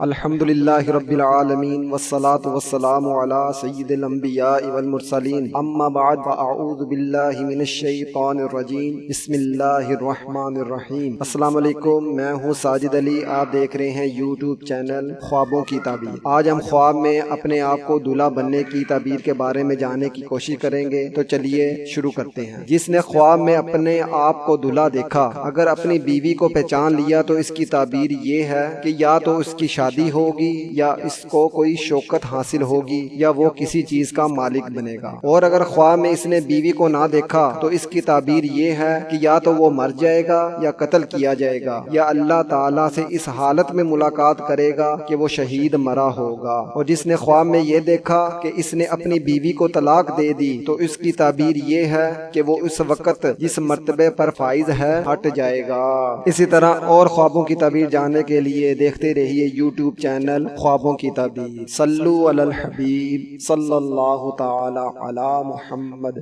الحمدللہ رب العالمین والصلاة والسلام علی سید الانبیاء والمرسلین اما بعد فاعوذ باللہ من الشیطان الرجیم بسم اللہ الرحمن الرحیم۔ السلام علیکم، میں ہوں ساجد علی، آپ دیکھ رہے ہیں یوٹیوب چینل خوابوں کی تعبیر۔ آج ہم خواب میں اپنے آپ کو دلہا بننے کی تعبیر کے بارے میں جاننے کی کوشش کریں گے، تو چلیے شروع کرتے ہیں۔ جس نے خواب میں اپنے آپ کو دلہا دیکھا، اگر اپنی بیوی کو پہچان لیا تو اس کی تعبیر یہ ہے کہ یا تو اس کی شادی ہوگی یا اس کو کوئی شوکت حاصل ہوگی یا وہ کسی چیز کا مالک بنے گا۔ اور اگر خواب میں اس نے بیوی کو نہ دیکھا تو اس کی تعبیر یہ ہے کہ یا تو وہ مر جائے گا یا قتل کیا جائے گا یا اللہ تعالیٰ سے اس حالت میں ملاقات کرے گا کہ وہ شہید مرا ہوگا۔ اور جس نے خواب میں یہ دیکھا کہ اس نے اپنی بیوی کو طلاق دے دی تو اس کی تعبیر یہ ہے کہ وہ اس وقت جس مرتبے پر فائز ہے ہٹ جائے گا۔ اسی طرح اور خوابوں کی تعبیر جاننے کے لیے دیکھتے رہیے یوٹیوب چینل خوابوں کی تعبیر۔ صلو علی الحبیب صلی اللہ تعالی علی محمد۔